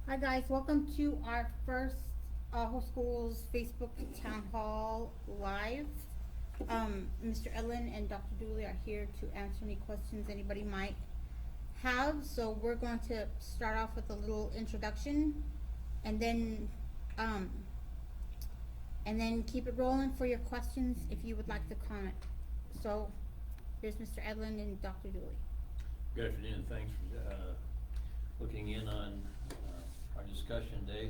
Hi guys, welcome to our first Whole Schools Facebook Town Hall Live. Mr. Ellen and Dr. Dooley are here to answer any questions anybody might have. So we're going to start off with a little introduction and then um, keep it rolling for your questions if you would like to comment. So here's Mr. Ellen and Dr. Dooley. Good afternoon, thanks for looking in on our discussion day.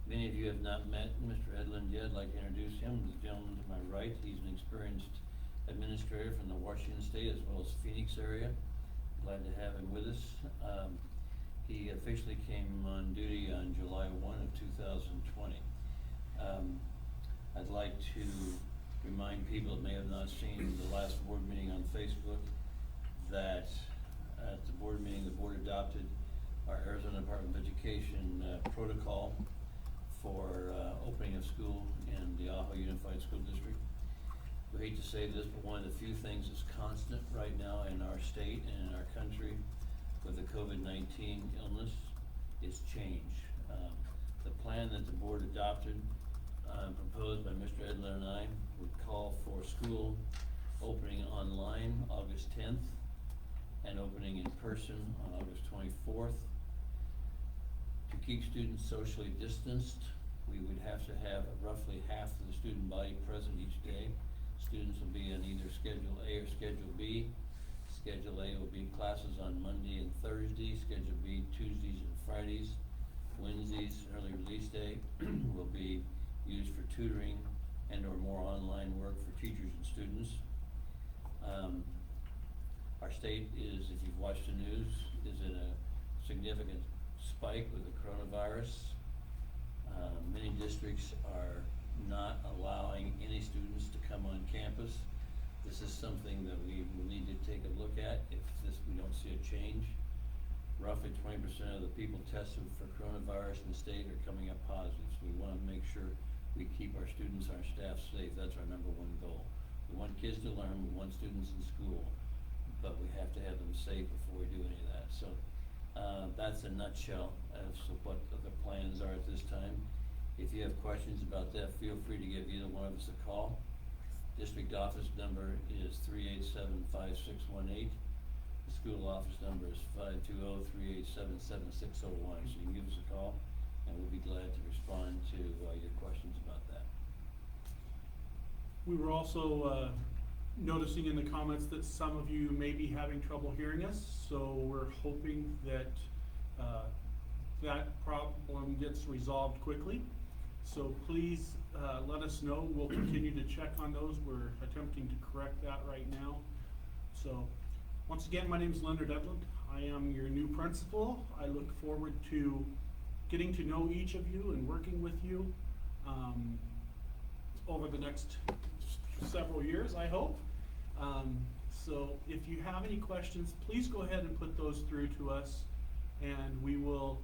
Many of you have not met Mr. Edlund yet. I'd like to introduce him. The gentleman to my right, he's an experienced administrator from the Washington State as well as Phoenix area. Glad to have him with us. He officially came on duty on July 1 of 2020. I'd like to remind people that may have not seen the last board meeting on Facebook that at the board meeting, the board adopted our Arizona Department of Education protocol for opening of school in the Ajo Unified School District. We hate to say this, but one of the few things that's constant right now in our state and in our country with the COVID-19 illness is change. The plan that the board adopted, proposed by Mr. Edler and I, would call for school opening online August 10th and opening in person on August 24th. To keep students socially distanced, we would have to have roughly half of the student body present each day. Students will be on either Schedule A or Schedule B. Schedule A will be classes on Monday and Thursday. Schedule B, Tuesdays and Fridays. Wednesdays, early release day, will be used for tutoring and or more online work for teachers and students. Our state is, if you've watched the news, is in a significant spike with the coronavirus. Many districts are not allowing any students to come on campus. This is something that we will need to take a look at if we don't see a change. Roughly 20% of the people tested for coronavirus in the state are coming up positive. So we want to make sure we keep our students, our staff safe. That's our number one goal. We want kids to learn, we want students in school, but we have to have them safe before we do any of that. So that's a nutshell as to what the plans are at this time. If you have questions about that, feel free to give either one of us a call. District office number is 387-5618. The school office number is 520-387-7601. So you can give us a call and we'll be glad to respond to your questions about that. We were also noticing in the comments that some of you may be having trouble hearing us, so we're hoping that that problem gets resolved quickly. So please let us know. We'll continue to check on those. We're attempting to correct that right now. So once again, my name is Leonard Edlund. I am your new principal. I look forward to getting to know each of you and working with you over the next several years, I hope. So if you have any questions, please go ahead and put those through to us, and we will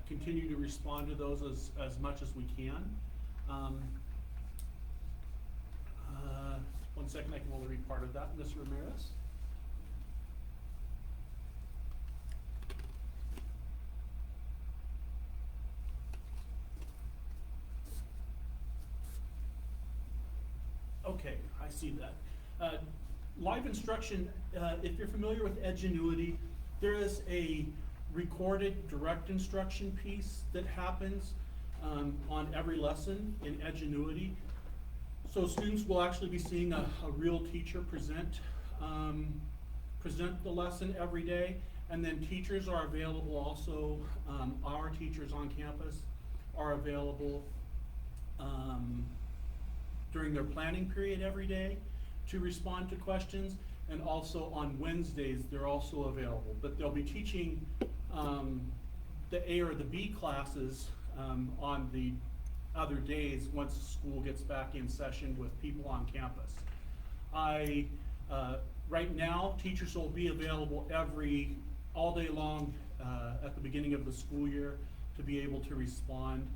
continue to respond to those as much as we can. One second, I can only read part of that. Ms. Ramirez? Okay, I see that. Live instruction, if you're familiar with Edgenuity, there is a recorded direct instruction piece that happens on every lesson in Edgenuity. So students will actually be seeing a real teacher present the lesson every day, and then teachers are available also. Our teachers on campus are available during their planning period every day to respond to questions, and also on Wednesdays they're also available. But they'll be teaching the A or the B classes on the other days once school gets back in session with people on campus. Right now, teachers will be available all day long at the beginning of the school year to be able to respond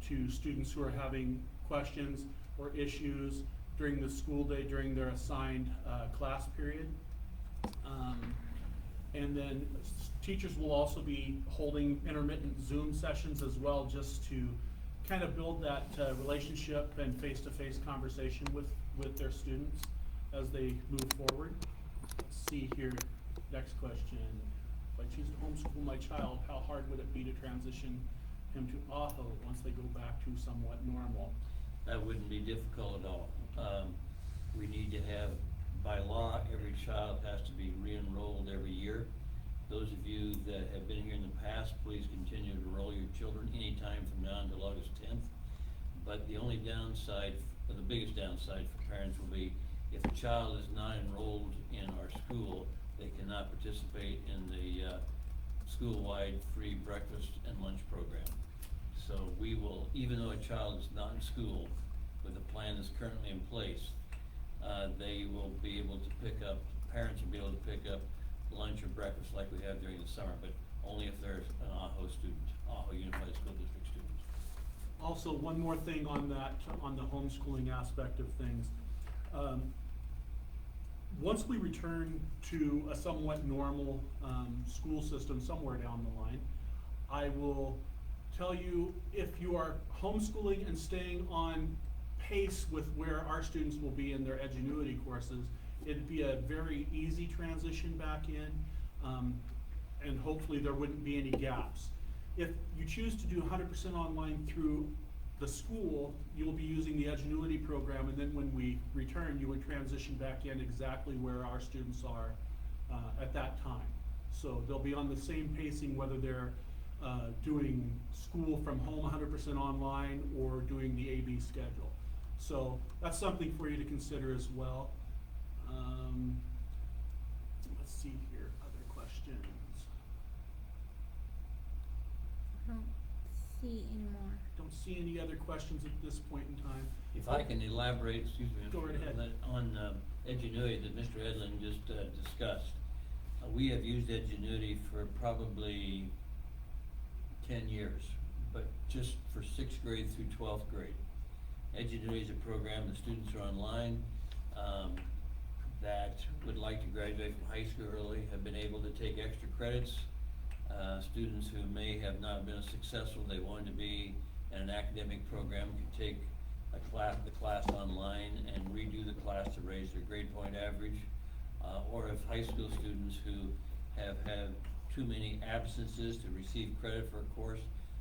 to students who are having questions or issues during the school day, during their assigned class period. And then teachers will also be holding intermittent Zoom sessions as well, just to kind of build that relationship and face-to-face conversation with their students as they move forward. Let's see here, next question. If I choose to homeschool my child, how hard would it be to transition him to Aho once they go back to somewhat normal? That wouldn't be difficult at all. We need to have, by law, every child has to be re-enrolled every year. Those of you that have been here in the past, please continue to enroll your children anytime from now until August 10th. But the only downside, or the biggest downside for parents will be if a child is not enrolled in our school, they cannot participate in the school-wide free breakfast and lunch program. So we will, even though a child is not in school with a plan that's currently in place, they will be able to pick up, parents will be able to pick up lunch or breakfast like we have during the summer, but only if they're an Aho student, Aho Unified School District student. Also, one more thing on that, on the homeschooling aspect of things. Once we return to a somewhat normal school system somewhere down the line, I will tell you, if you are homeschooling and staying on pace with where our students will be in their Edgenuity courses, it'd be a very easy transition back in, and hopefully there wouldn't be any gaps. If you choose to do 100% online through the school, you'll be using the Edgenuity program, and then when we return, you would transition back in exactly where our students are at that time. So they'll be on the same pacing, whether they're doing school from home 100% online or doing the AB schedule. So that's something for you to consider as well. Let's see here, other questions. I don't see any more. Don't see any other questions at this point in time. If I can elaborate, excuse me, Go right ahead. on Edgenuity that Mr. Edlin just discussed. We have used Edgenuity for probably 10 years, but just for 6th grade through 12th grade. Edgenuity is a program, the students are online, that would like to graduate from high school early, have been able to take extra credits. Students who may have not been as successful, they wanted to be in an academic program, could take the class online and redo the class to raise their grade point average. Or if high school students who have had too many absences to receive credit for a course,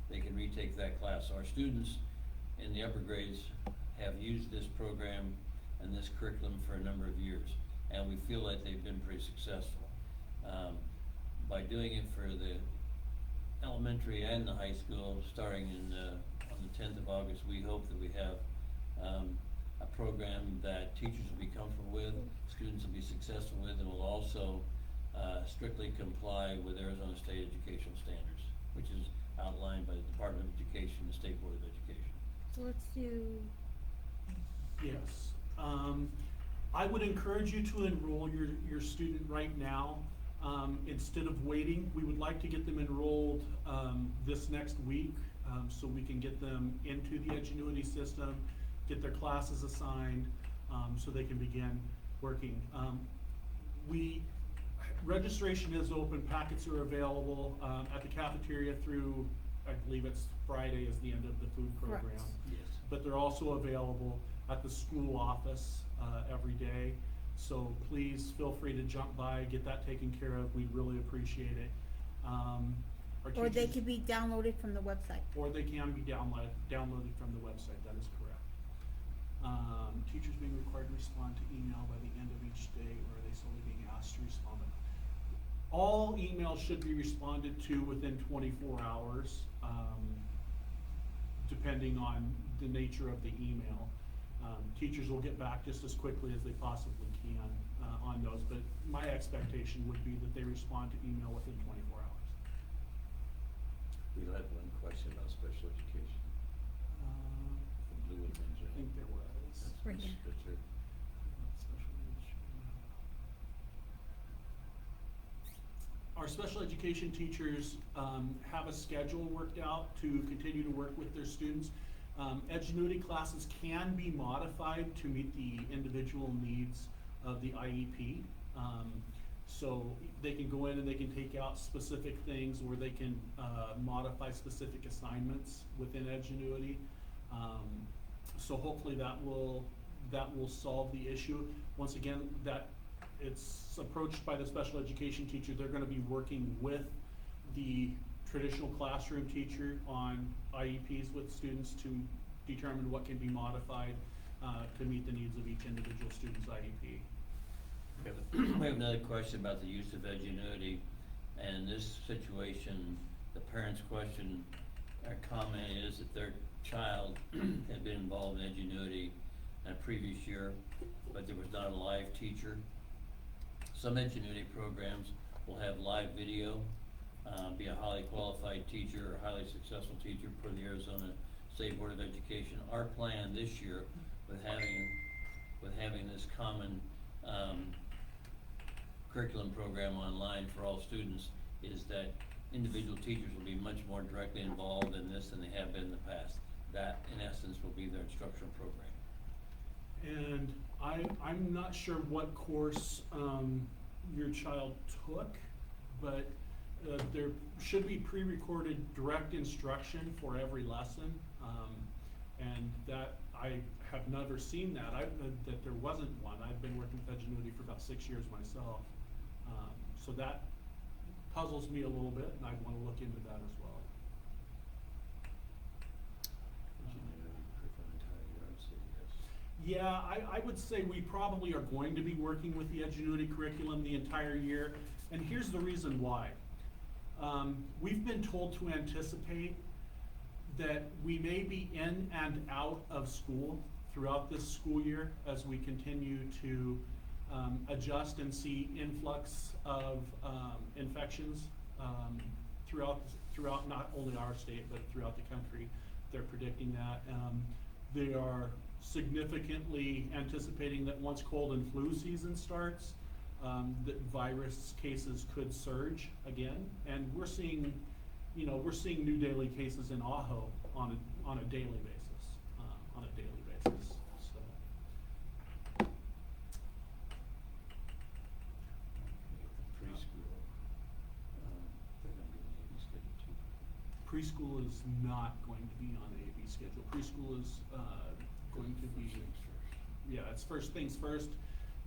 they can retake that class. So our students in the upper grades have used this program and this curriculum for a number of years, and we feel that they've been pretty successful. By doing it for the elementary and the high school, starting on the 10th of August, we hope that we have a program that teachers will be comfortable with, students will be successful with, and will also strictly comply with Arizona State educational standards, which is outlined by the Department of Education and the State Board of Education. So let's do, Yes. I would encourage you to enroll your student right now. Instead of waiting, we would like to get them enrolled this next week, so we can get them into the Edgenuity system, get their classes assigned, so they can begin working. Registration is open, packets are available at the cafeteria through, I believe it's Friday is the end of the food program. Correct. Yes. But they're also available at the school office every day. So please feel free to jump by, get that taken care of. We'd really appreciate it. Our or they teachers- could be downloaded from the website. Or they can be downloaded from the website, that is correct. Teachers being required to respond to email by the end of each day, or are they solely being asked to respond? All emails should be responded to within 24 hours, depending on the nature of the email. Teachers will get back just as quickly as they possibly can on those, but my expectation would be that they respond to email within 24 hours. We had one question about special education. From Blue and I think there was. Right here. Our special education teachers have a schedule worked out to continue to work with their students. Edgenuity classes can be modified to meet the individual needs of the IEP. So they can go in and they can take out specific things, or they can modify specific assignments within Edgenuity. So hopefully that will solve the issue. Once again, that it's approached by the special education teacher. They're gonna be working with the traditional classroom teacher on IEPs with students to determine what can be modified to meet the needs of each individual student's IEP. We have another question about the use of Edgenuity, and in this situation, the parent's question or comment is that their child had been involved in Edgenuity in a previous year, but there was not a live teacher. Some Edgenuity programs will have live video, be a highly qualified teacher or highly successful teacher per the Arizona State Board of Education. Our plan this year with having this common curriculum program online for all students is that individual teachers will be much more directly involved in this than they have been in the past. That, in essence, will be their instructional program. And I'm not sure what course your child took, but there should be pre-recorded direct instruction for every lesson. And that, I have never seen that, that there wasn't one. I've been working with Edgenuity for about 6 years myself. So that puzzles me a little bit, and I wanna look into that as well. Yeah, I would say we probably are going to be working with the Edgenuity curriculum the entire year, and here's the reason why. We've been told to anticipate that we may be in and out of school throughout this school year as we continue to adjust and see influx of infections throughout not only our state, but throughout the country. They're predicting that. They are significantly anticipating that once cold and flu season starts, that virus cases could surge again. And we're seeing new daily cases in Ajo on a daily basis, So. Preschool, they're gonna be on the AB schedule too. Preschool is not going to be on the AB schedule. Preschool is going to be, yeah, it's first things first.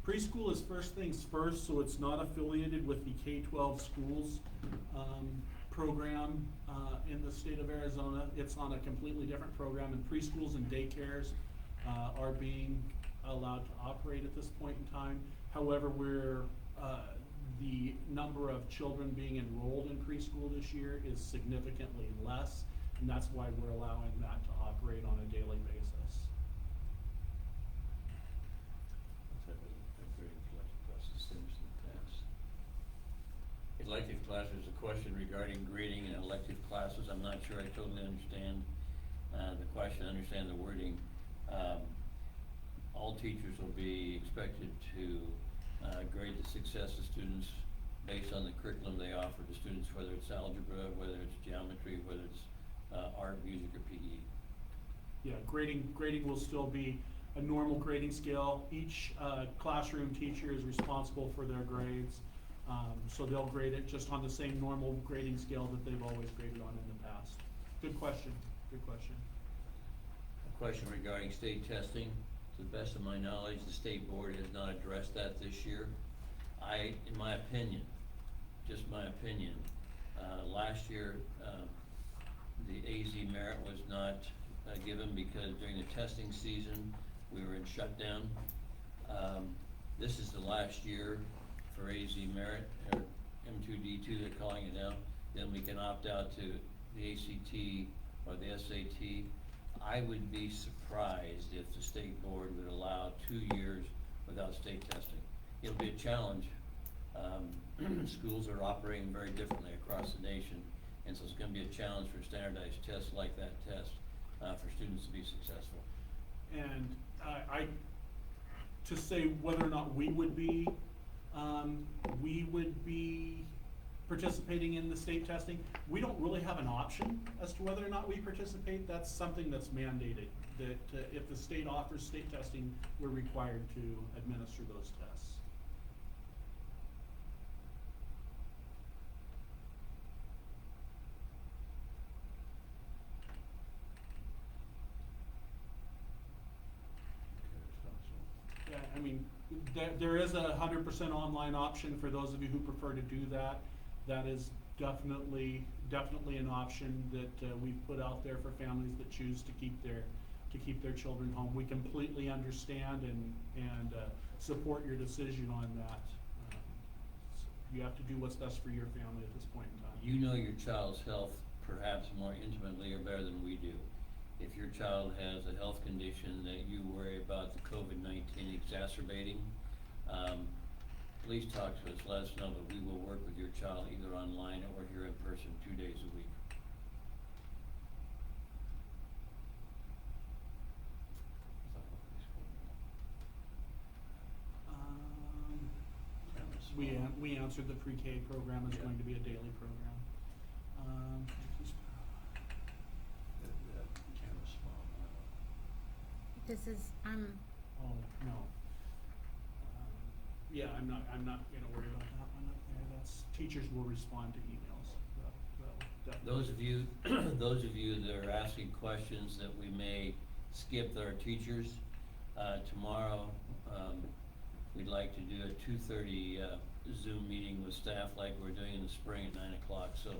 Preschool is first things first, so it's not affiliated with the K-12 schools program in the state of Arizona. It's on a completely different program, and preschools and daycares are being allowed to operate at this point in time. However, the number of children being enrolled in preschool this year is significantly less, and that's why we're allowing that to operate on a daily basis. Elective classes, a question regarding grading in elective classes. I'm not sure I totally understand the question, understand the wording. All teachers will be expected to grade the success of students based on the curriculum they offer to students, whether it's algebra, whether it's geometry, whether it's art, music, or PE. Yeah, grading will still be a normal grading scale. Each classroom teacher is responsible for their grades. So they'll grade it just on the same normal grading scale that they've always graded on in the past. Good question. A question regarding state testing. To the best of my knowledge, the state board has not addressed that this year. In my opinion, just my opinion, last year, the AZ merit was not given because during the testing season, we were in shutdown. This is the last year for AZ merit, or M2D2, they're calling it now. Then we can opt out to the ACT or the SAT. I would be surprised if the state board would allow 2 years without state testing. It'll be a challenge. Schools are operating very differently across the nation, and so it's gonna be a challenge for standardized tests like that test for students to be successful. And to say whether or not we would be participating in the state testing, we don't really have an option as to whether or not we participate. That's something that's mandated, that if the state offers state testing, we're required to administer those tests. I mean, there is a 100% online option for those of you who prefer to do that. That is definitely an option that we've put out there for families that choose to keep their children home. We completely understand and support your decision on that. You have to do what's best for your family at this point in time. You know your child's health perhaps more intimately or better than we do. If your child has a health condition that you worry about the COVID-19 exacerbating, please talk to us, let us know, but we will work with your child either online or here in person 2 days a week. We answered the pre-K program is going to be a daily program. This is, Oh, no. Yeah, I'm not gonna worry about that one. Okay, that's, teachers will respond to emails. That'll definitely- Those of you that are asking questions that we may skip that are teachers, tomorrow, we'd like to do a 2:30 Zoom meeting with staff like we're doing in the spring at 9 o'clock, so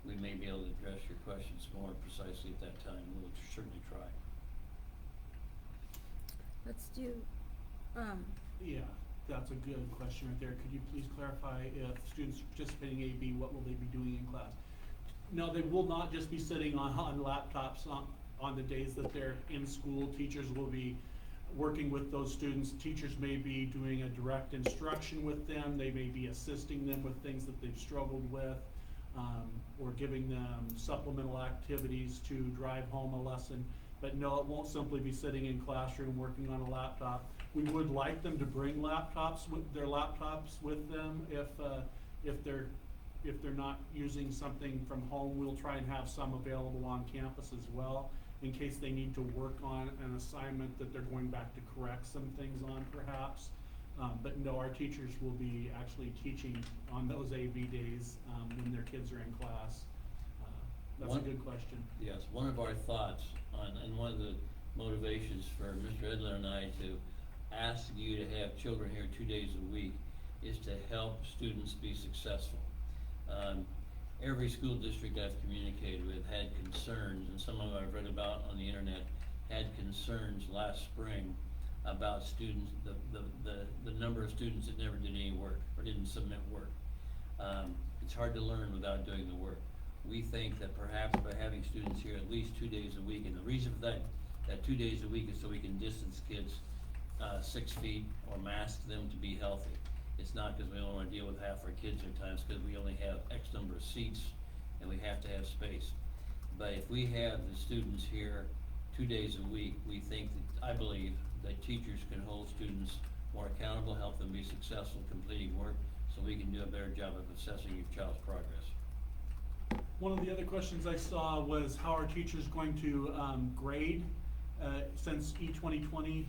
we may be able to address your questions more precisely at that time. We'll certainly try. let's do, Yeah, that's a good question right there. Could you please clarify if students participating in AB, what will they be doing in class? No, they will not just be sitting on laptops on the days that they're in school. Teachers will be working with those students. Teachers may be doing a direct instruction with them. They may be assisting them with things that they've struggled with, or giving them supplemental activities to drive home a lesson. But no, it won't simply be sitting in classroom working on a laptop. We would like them to bring their laptops with them if they're not using something from home. We'll try and have some available on campus as well, in case they need to work on an assignment that they're going back to correct some things on perhaps. But no, our teachers will be actually teaching on those AB days when their kids are in class. That's a good question. Yes, one of our thoughts and one of the motivations for Mr. Edler and I to ask you to have children here 2 days a week is to help students be successful. Every school district I've communicated with had concerns, and some of them I've read about on the internet, had concerns last spring about students, the number of students that never did any work or didn't submit work. It's hard to learn without doing the work. We think that perhaps by having students here at least 2 days a week, and the reason for that 2 days a week is so we can distance kids 6 feet or mask them to be healthy. It's not because we don't want to deal with half our kids at times, because we only have X number of seats and we have to have space. But if we have the students here 2 days a week, we think that, I believe, that teachers can hold students more accountable, help them be successful completing work, so we can do a better job of assessing your child's progress. One of the other questions I saw was how are teachers going to grade, since E2020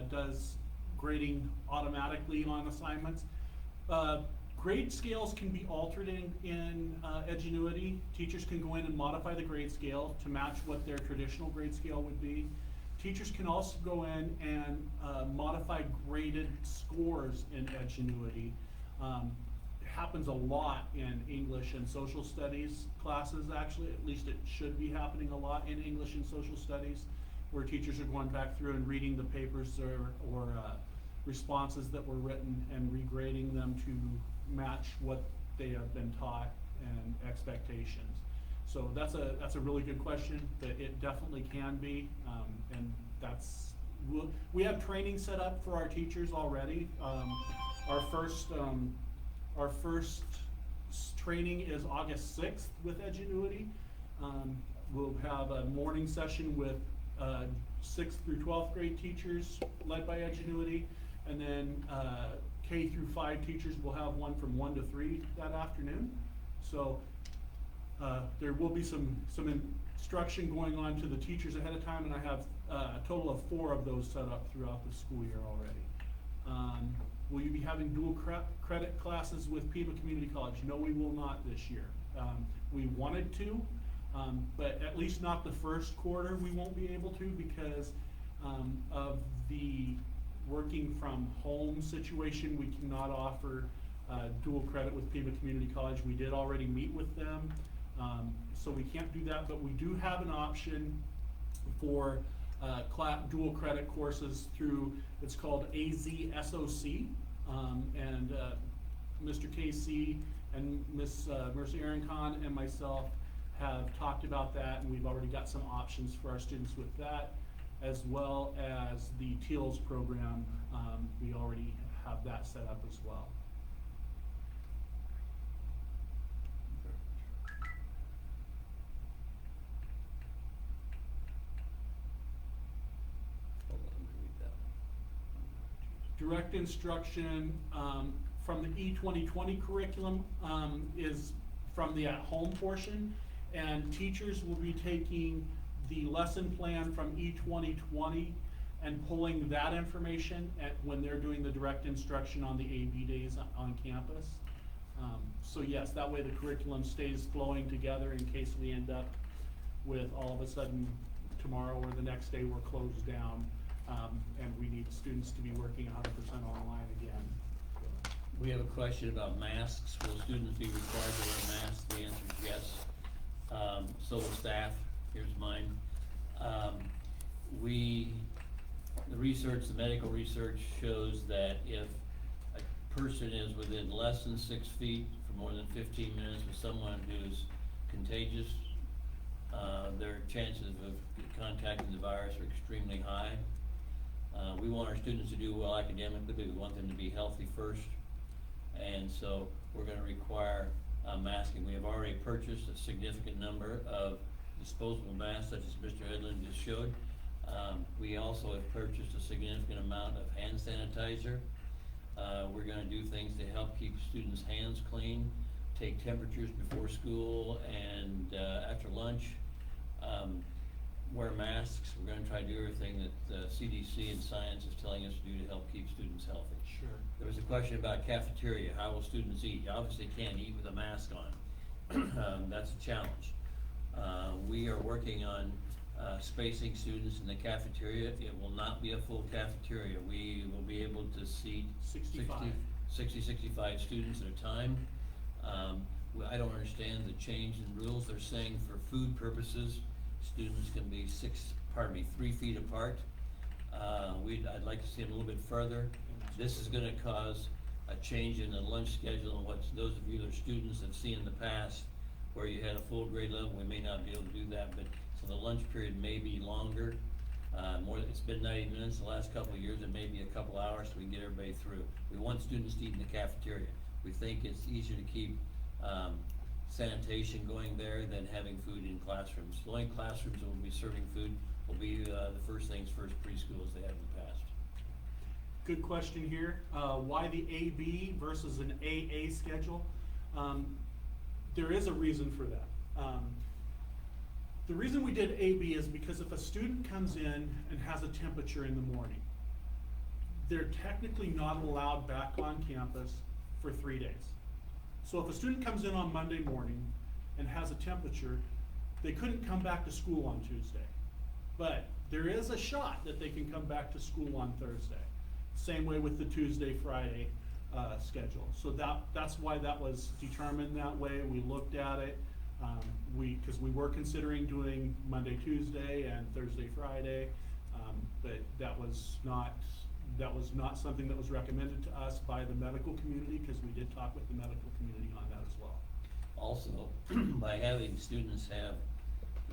does grading automatically on assignments. Grade scales can be altered in Edgenuity. Teachers can go in and modify the grade scale to match what their traditional grade scale would be. Teachers can also go in and modify graded scores in Edgenuity. It happens a lot in English and social studies classes, actually. At least it should be happening a lot in English and social studies, where teachers are going back through and reading the papers or responses that were written and regrading them to match what they have been taught and expectations. So that's a really good question, but it definitely can be, and we have training set up for our teachers already. Our first training is August 6th with Edgenuity. We'll have a morning session with 6th through 12th grade teachers led by Edgenuity, and then K through 5 teachers will have one from 1 to 3 that afternoon. So there will be some instruction going on to the teachers ahead of time, and I have a total of 4 of those set up throughout the school year already. Will you be having dual credit classes with Pima Community College? No, we will not this year. We wanted to, but at least not the first quarter we won't be able to, because of the working from home situation, we cannot offer dual credit with Pima Community College. We did already meet with them, so we can't do that, but we do have an option for dual credit courses through, it's called AZSOC, and Mr. KC and Miss Mercy Aaron-Kahn and myself have talked about that, and we've already got some options for our students with that, as well as the TEALS program. We already have that set up as well. Hold on, let me read that one. Direct instruction from the E2020 curriculum is from the at-home portion, and teachers will be taking the lesson plan from E2020 and pulling that information when they're doing the direct instruction on the AB days on campus. So yes, that way the curriculum stays flowing together in case we end up with all of a sudden tomorrow or the next day we're closed down, and we need students to be working 100% online again. We have a question about masks. Will students be required to wear masks? The answer is yes. So will staff. Here's mine. The research, the medical research shows that if a person is within less than 6 feet for more than 15 minutes with someone who's contagious, their chances of contacting the virus are extremely high. We want our students to do well academically, but we want them to be healthy first. And so we're gonna require masking. We have already purchased a significant number of disposable masks, such as Mr. Edlin just showed. We also have purchased a significant amount of hand sanitizer. We're gonna do things to help keep students' hands clean, take temperatures before school and after lunch. Wear masks. We're gonna try to do everything that the CDC and science is telling us to do to help keep students healthy. Sure. There was a question about cafeteria. How will students eat? You obviously can't eat with a mask on. That's a challenge. We are working on spacing students in the cafeteria. It will not be a full cafeteria. We will be able to seat 65 students at a time. I don't understand the change in rules. They're saying for food purposes, students can be 3 feet apart. I'd like to see them a little bit further. This is gonna cause a change in the lunch schedule, and what those of you that are students have seen in the past, where you had a full grade level, we may not be able to do that, but, so the lunch period may be longer. It's been 90 minutes the last couple of years, it may be a couple hours so we can get everybody through. We want students to eat in the cafeteria. We think it's easier to keep, sanitation going there than having food in classrooms. The only classrooms that will be serving food will be, the first things first preschool as they have in the past. Good question here. Why the AB versus an AA schedule? There is a reason for that. The reason we did AB is because if a student comes in and has a temperature in the morning, they're technically not allowed back on campus for 3 days. So if a student comes in on Monday morning and has a temperature, they couldn't come back to school on Tuesday. But there is a shot that they can come back to school on Thursday. Same way with the Tuesday, Friday schedule. So that's why that was determined that way. We looked at it. Because we were considering doing Monday, Tuesday, and Thursday, Friday, but that was not something that was recommended to us by the medical community, because we did talk with the medical community on that as well. Also, by having students have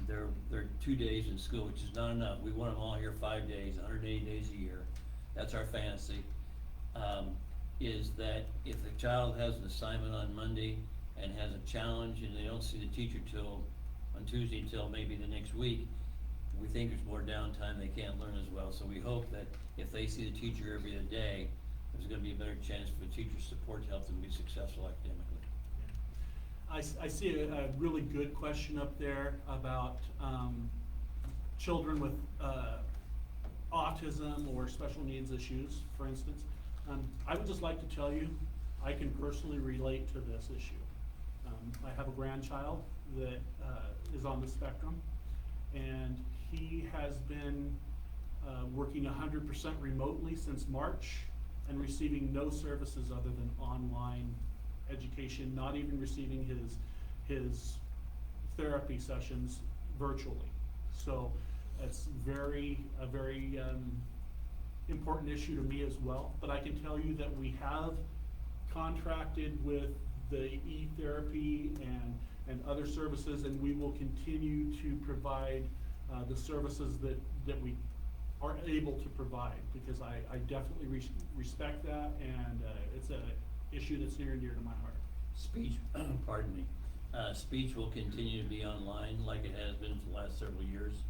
their 2 days in school, which is not enough, we want them all here 5 days, 180 days a year. That's our fantasy. Is that if the child has an assignment on Monday and has a challenge and they don't see the teacher on Tuesday till maybe the next week, we think there's more downtime, they can't learn as well. So we hope that if they see the teacher every other day, there's gonna be a better chance for the teacher's support to help them be successful academically. I see a really good question up there about children with autism or special needs issues, for instance. I would just like to tell you, I can personally relate to this issue. I have a grandchild that is on the spectrum, and he has been working 100% remotely since March and receiving no services other than online education, not even receiving his therapy sessions virtually. So it's a very important issue to me as well. But I can tell you that we have contracted with the e-therapy and other services, and we will continue to provide the services that we are able to provide, because I definitely respect that, and it's an issue that's near and dear to my heart. Speech, pardon me, speech will continue to be online like it has been for the last several years.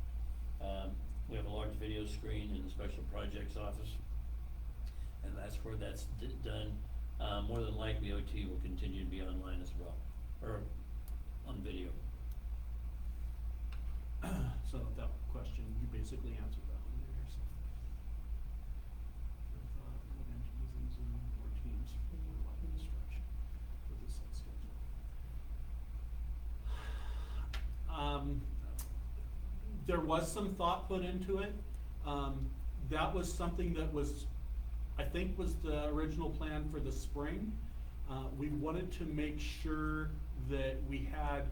We have a large video screen in the Special Projects Office, and that's where that's done. More than likely, OT will continue to be online as well, or on video. So that question, you basically answered that one there, so. Would enter using Zoom or Teams for live instruction with the set schedule. There was some thought put into it. That was something that was, I think, was the original plan for the spring. We wanted to make sure that we had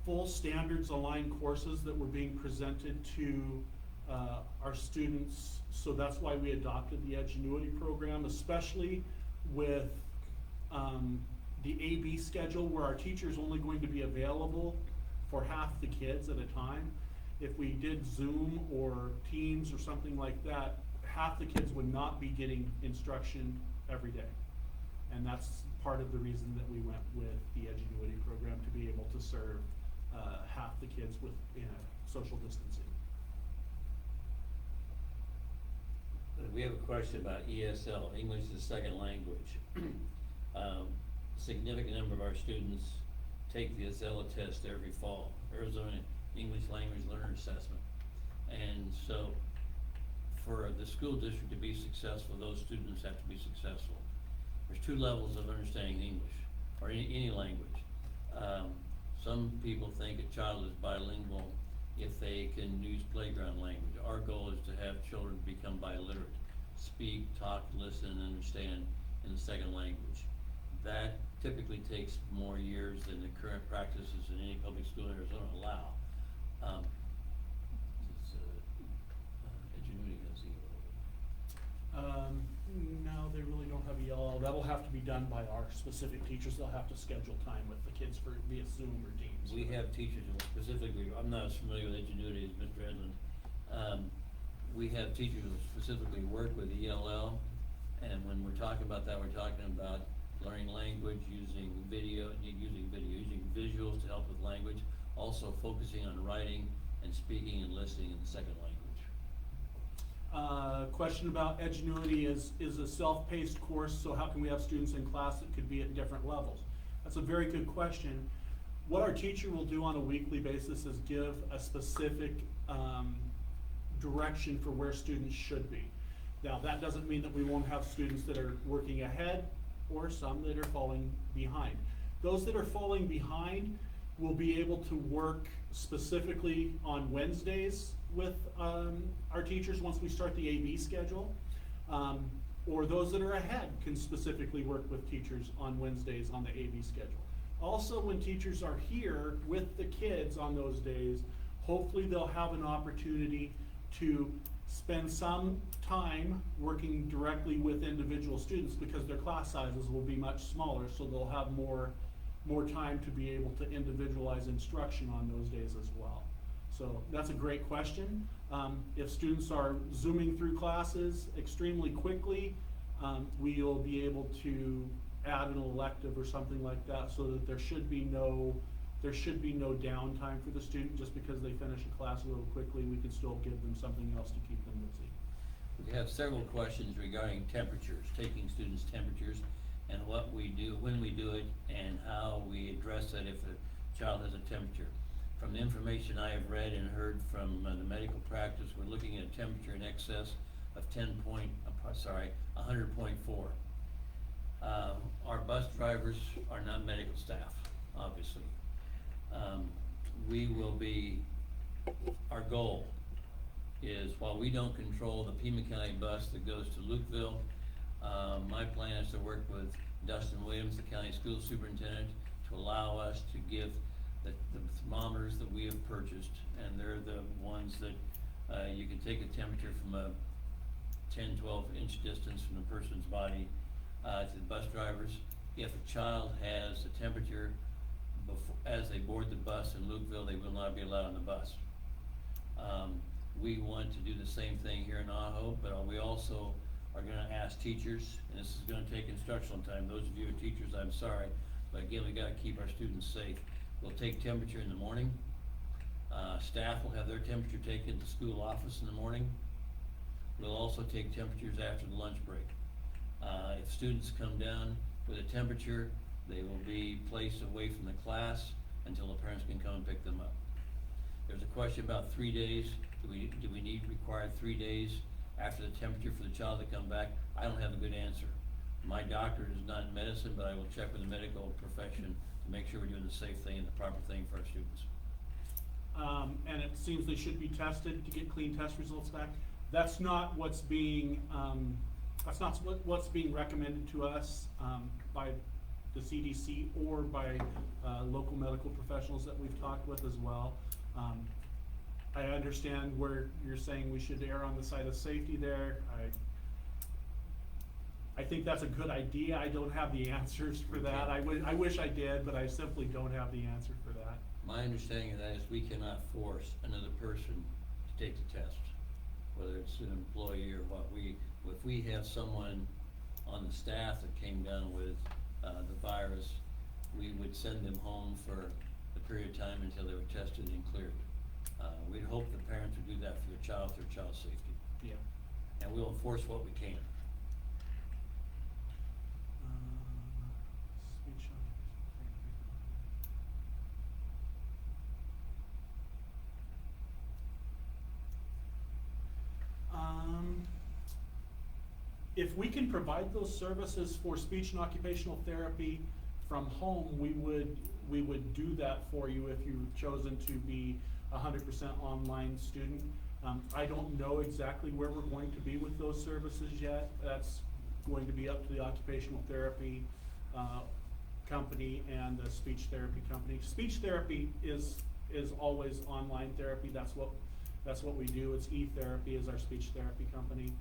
full standards aligned courses that were being presented to our students. So that's why we adopted the Edgenuity program, especially with the AB schedule, where our teacher's only going to be available for half the kids at a time. If we did Zoom or Teams or something like that, half the kids would not be getting instruction every day. And that's part of the reason that we went with the Edgenuity program, to be able to serve half the kids with social distancing. We have a question about ESL, English as a Second Language. Significant number of our students take the ESL test every fall, Arizona English Language Learner Assessment. And so for the school district to be successful, those students have to be successful. There's two levels of understanding English, or any language. Some people think a child is bilingual if they can use playground language. Our goal is to have children become biliterate, speak, talk, listen, and understand in the second language. That typically takes more years than the current practices in any public school in Arizona allow. Edgenuity has No, they really don't have ELL. That'll have to be done by our specific teachers. They'll have to schedule time with the kids for via Zoom or Teams. We have teachers who specifically, I'm not as familiar with Edgenuity as Mr. Edlin. We have teachers who specifically work with ELL, and when we're talking about that, we're talking about learning language, using using visuals to help with language, also focusing on writing and speaking and listening in the second language. Question about Edgenuity is a self-paced course, so how can we have students in class that could be at different levels? That's a very good question. What our teacher will do on a weekly basis is give a specific direction for where students should be. Now, that doesn't mean that we won't have students that are working ahead or some that are falling behind. Those that are falling behind will be able to work specifically on Wednesdays with our teachers once we start the AB schedule. Or those that are ahead can specifically work with teachers on Wednesdays on the AB schedule. Also, when teachers are here with the kids on those days, hopefully they'll have an opportunity to spend some time working directly with individual students, because their class sizes will be much smaller, so they'll have more time to be able to individualize instruction on those days as well. So that's a great question. If students are zooming through classes extremely quickly, we'll be able to add an elective or something like that, so that there should be no downtime for the student. Just because they finish a class a little quickly, we can still give them something else to keep them busy. We have several questions regarding temperatures, taking students' temperatures, and what we do, when we do it, and how we address that if a child has a temperature. From the information I have read and heard from the medical practice, we're looking at a temperature in excess of 100.4. Our bus drivers are not medical staff, obviously. Our goal is while we don't control the Pima County bus that goes to Lukeville, my plan is to work with Dustin Williams, the county school superintendent, to allow us to give the thermometers that we have purchased, and they're the ones that you can take a temperature from a 10, 12-inch distance from the person's body to the bus drivers. If a child has a temperature as they board the bus in Lukeville, they will not be allowed on the bus. We want to do the same thing here in Ajo, but we also are gonna ask teachers, and this is gonna take instructional time. Those of you who are teachers, I'm sorry, but again, we gotta keep our students safe. We'll take temperature in the morning. Staff will have their temperature taken at the school office in the morning. We'll also take temperatures after the lunch break. If students come down with a temperature, they will be placed away from the class until the parents can come and pick them up. There's a question about 3 days. Do we need required 3 days after the temperature for the child to come back? I don't have a good answer. My doctor is not in medicine, but I will check with the medical profession to make sure we're doing the safe thing and the proper thing for our students. And it seems they should be tested to get clean test results back. That's not what's being, what's being recommended to us, by the CDC or by, local medical professionals that we've talked with as well. I understand where you're saying we should err on the side of safety there. I think that's a good idea. I don't have the answers for that. I wish I did, but I simply don't have the answer for that. My understanding of that is we cannot force another person to take the test, whether it's an employee or what. If we have someone on the staff that came down with the virus, we would send them home for a period of time until they were tested and cleared. We'd hope the parents would do that for their child's safety. Yeah. And we'll enforce what we can. Speech if we can provide those services for speech and occupational therapy from home, we would do that for you if you've chosen to be 100% online student. I don't know exactly where we're going to be with those services yet. That's going to be up to the occupational therapy company and the speech therapy company. Speech therapy is always online therapy. That's what we do. It's eTherapy is our speech therapy company.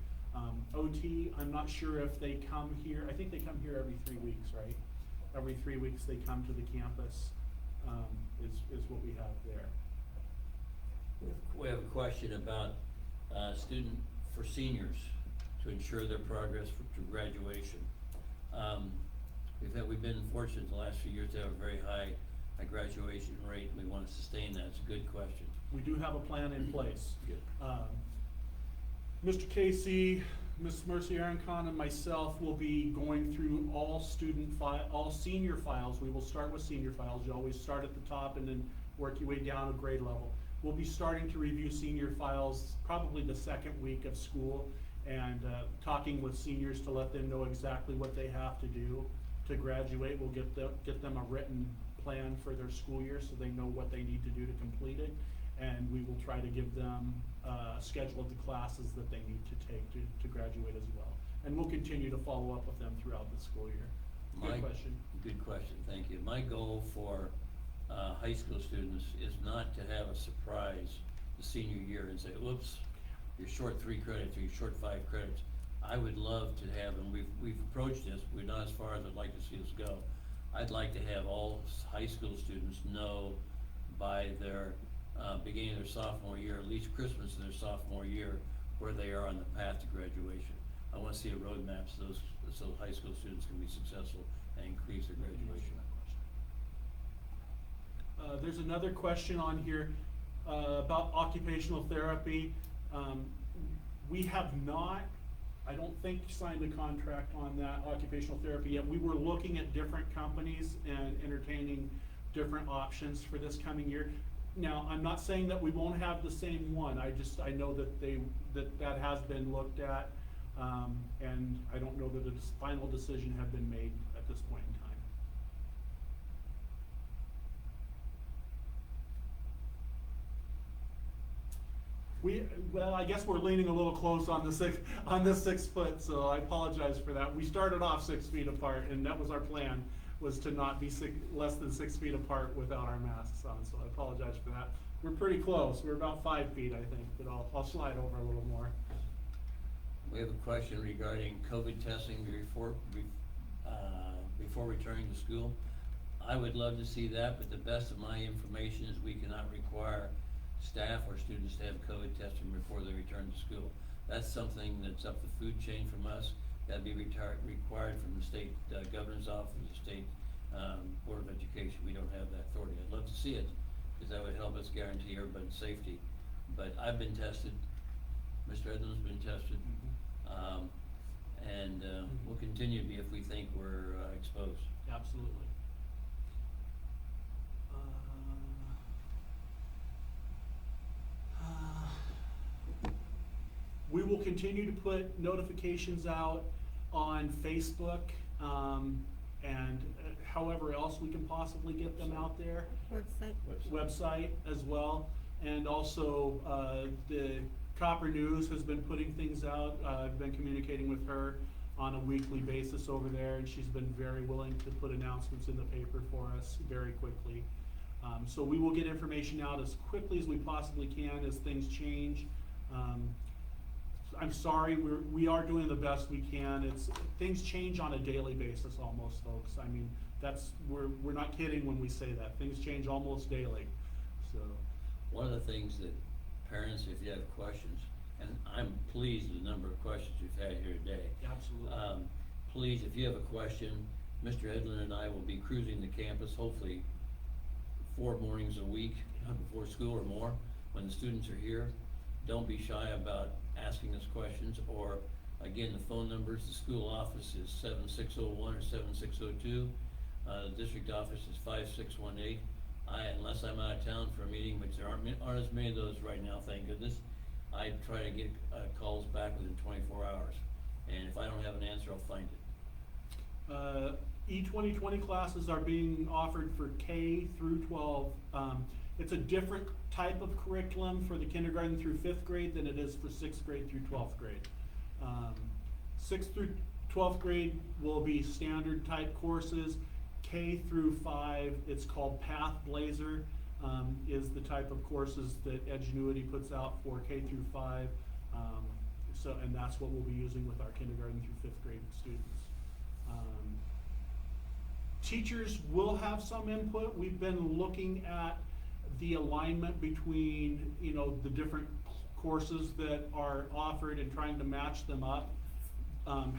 OT, I'm not sure if they come here. I think they come here every 3 weeks, right? Every 3 weeks they come to the campus, is what we have there. We have a question about for seniors to ensure their progress to graduation. We've been fortunate the last few years to have a very high graduation rate, and we want to sustain that. It's a good question. We do have a plan in place. Good. Mr. Casey, Ms. Mercy Arancon, and myself will be going through all senior files. We will start with senior files. You always start at the top and then work your way down a grade level. We'll be starting to review senior files probably the second week of school and talking with seniors to let them know exactly what they have to do to graduate. We'll get them a written plan for their school year so they know what they need to do to complete it. And we will try to give them a schedule of the classes that they need to take to graduate as well. And we'll continue to follow up with them throughout the school year. Good question. Good question, thank you. My goal for high school students is not to have a surprise the senior year and say, oops, you're short 3 credits or you're short 5 credits. I would love to have, and we've approached this, we're not as far as I'd like to see us go. I'd like to have all high school students know by their beginning of their sophomore year, at least Christmas of their sophomore year, where they are on the path to graduation. I want to see a roadmap so high school students can be successful and increase their graduation. There's another question on here about occupational therapy. We have not, I don't think, signed a contract on that occupational therapy yet. We were looking at different companies and entertaining different options for this coming year. Now, I'm not saying that we won't have the same one. I know that that has been looked at, and I don't know that a final decision had been made at this point in time. Well, I guess we're leaning a little close on the 6 foot, so I apologize for that. We started off 6 feet apart, and that was our plan, was to not be less than 6 feet apart without our masks on, so I apologize for that. We're pretty close, we're about 5 feet, I think, but I'll slide over a little more. We have a question regarding COVID testing before returning to school. I would love to see that, but the best of my information is we cannot require staff or students to have COVID testing before they return to school. That's something that's up the food chain from us. That'd be required from the state governor's office, the state Board of Education. We don't have that authority. I'd love to see it, because that would help us guarantee everybody's safety. But I've been tested, Mr. Edlin's been tested, and we'll continue to be if we think we're exposed. Absolutely. We will continue to put notifications out on Facebook, and however else we can possibly get them out there. Website as well. And also, the Copper News has been putting things out. I've been communicating with her on a weekly basis over there, and she's been very willing to put announcements in the paper for us very quickly. So we will get information out as quickly as we possibly can as things change. I'm sorry, we are doing the best we can. Things change on a daily basis almost, folks. I mean, we're not kidding when we say that. Things change almost daily, so. One of the things that parents, if you have questions, and I'm pleased with the number of questions you've had here today. Absolutely. Please, if you have a question, Mr. Edlin and I will be cruising the campus, hopefully 4 mornings a week before school or more, when the students are here. Don't be shy about asking us questions, or again, the phone numbers, the school office is 7601 or 7602. The district office is 5618. Unless I'm out of town for a meeting, which there aren't as many of those right now, thank goodness, I try to get calls back within 24 hours. And if I don't have an answer, I'll find it. E2020 classes are being offered for K through 12. It's a different type of curriculum for the kindergarten through 5th grade than it is for 6th grade through 12th grade. 6th through 12th grade will be standard type courses. K through 5, it's called Path Blazer, is the type of courses that Edgenuity puts out for K through 5. And that's what we'll be using with our kindergarten through 5th grade students. Teachers will have some input. We've been looking at the alignment between, the different courses that are offered and trying to match them up.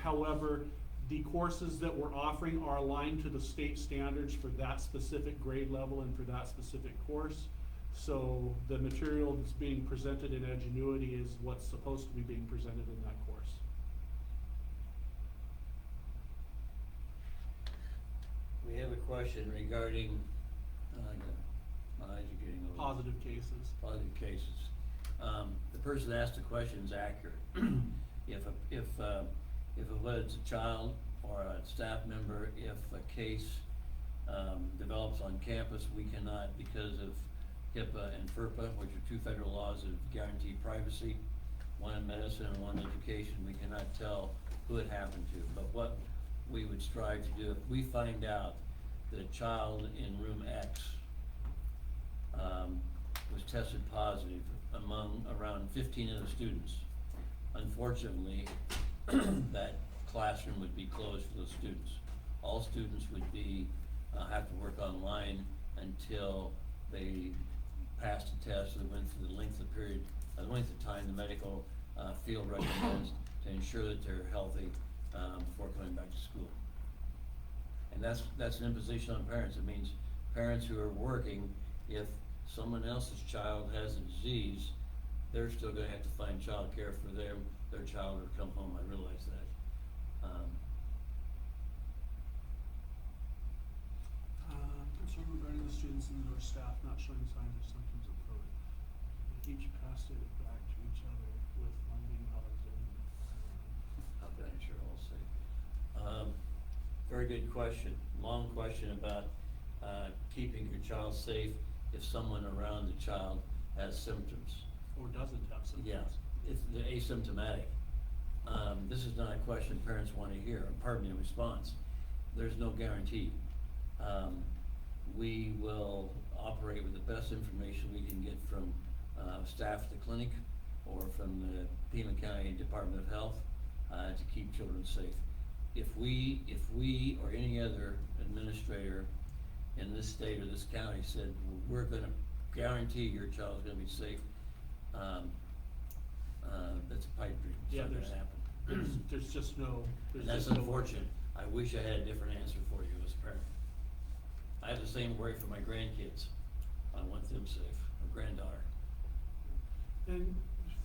However, the courses that we're offering are aligned to the state standards for that specific grade level and for that specific course. So the material that's being presented in Edgenuity is what's supposed to be being presented in that course. We have a question regarding, my eyes are getting old. Positive cases. Positive cases. The person that asked the question is accurate. If whether it's a child or a staff member, if a case develops on campus, we cannot, because of HIPAA and FERPA, which are 2 federal laws that guarantee privacy, one in medicine and one in education, we cannot tell who it happened to. But what we would strive to do, if we find out that a child in room X was tested positive among around 15 of the students, unfortunately, that classroom would be closed for those students. All students would be, have to work online until they passed the test and went through the length of time the medical field recommends to ensure that they're healthy before coming back to school. And that's an imposition on parents. It means parents who are working, if someone else's child has a disease, they're still gonna have to find child care for their child or come home. I realize that. Concern regarding the students and their staff not showing signs or symptoms of COVID. Each passed it back to each other with one being positive. How can I ensure all safe? Very good question. Long question about keeping your child safe if someone around the child has symptoms. or doesn't have symptoms. Yeah, it's the asymptomatic. This is not a question parents want to hear, pardon me, a response. There's no guarantee. We will operate with the best information we can get from, staff at the clinic or from the Pima County Department of Health, to keep children safe. If we or any other administrator in this state or this county said, we're gonna guarantee your child's gonna be safe, that's a pipe dream. It's Yeah, not gonna there's, happen. there's just no, there's And that's just no. unfortunate. I wish I had a different answer for you as a parent. I have the same worry for my grandkids. I want them safe, my granddaughter. And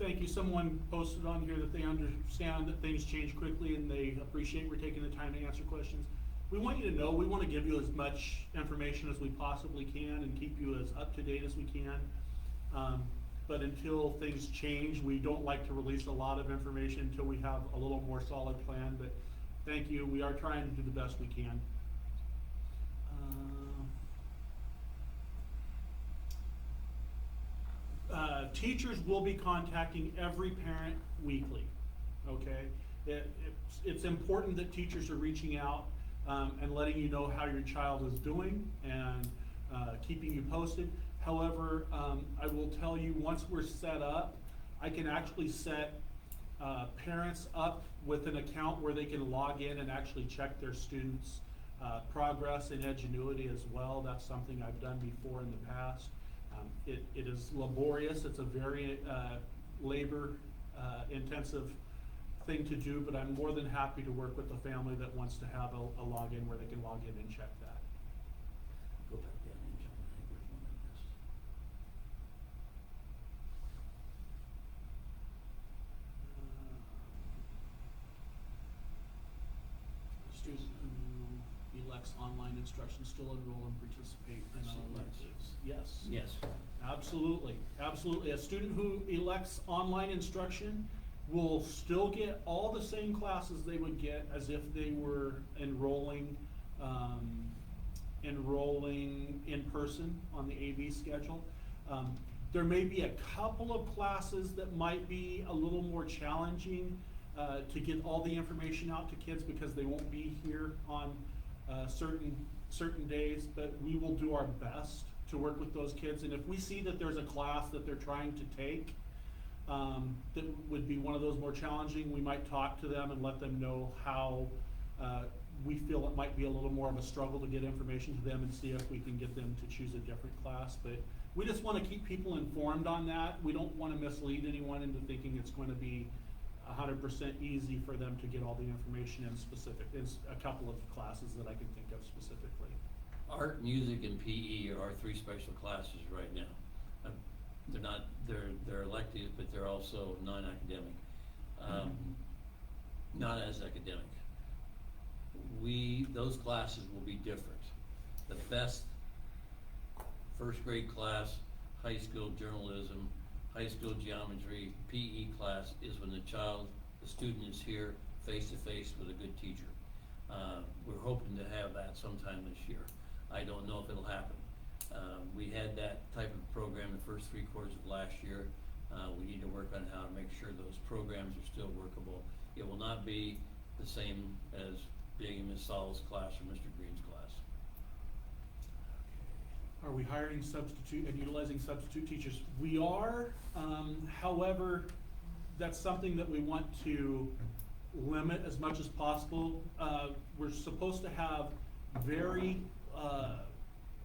thank you, someone posted on here that they understand that things change quickly and they appreciate we're taking the time to answer questions. We want you to know, we wanna give you as much information as we possibly can and keep you as up to date as we can. But until things change, we don't like to release a lot of information until we have a little more solid plan, but thank you, we are trying to do the best we can. Teachers will be contacting every parent weekly, okay? It's important that teachers are reaching out, and letting you know how your child is doing and, keeping you posted. However, I will tell you, once we're set up, I can actually set, parents up with an account where they can log in and actually check their students' progress in Edgenuity as well. That's something I've done before in the past. It is laborious, it's a very labor intensive thing to do, but I'm more than happy to work with a family that wants to have a login where they can log in and check that. Go back down and jump, I think there's one I missed. Student who elects online instruction still enroll and participate in I see, yes. electives. Yes. Yes. Absolutely, absolutely. A student who elects online instruction will still get all the same classes they would get as if they were enrolling in person on the AV schedule. There may be a couple of classes that might be a little more challenging to get all the information out to kids because they won't be here on certain days, but we will do our best to work with those kids. And if we see that there's a class that they're trying to take that would be one of those more challenging, we might talk to them and let them know how we feel it might be a little more of a struggle to get information to them and see if we can get them to choose a different class. But we just wanna keep people informed on that. We don't wanna mislead anyone into thinking it's going to be 100% easy for them to get all the information in specific. It's a couple of classes that I can think of specifically. Art, music, and PE are our three special classes right now. They're elective, but they're also non-academic. Not as academic. Those classes will be different. The best first grade class, high school journalism, high school geometry, PE class is when the student is here face to face with a good teacher. We're hoping to have that sometime this year. I don't know if it'll happen. We had that type of program the first 3 quarters of last year. We need to work on how to make sure those programs are still workable. It will not be the same as being in Ms. Saul's class or Mr. Green's class. Are we hiring substitute and utilizing substitute teachers? We are, however, that's something that we want to limit as much as possible. We're supposed to have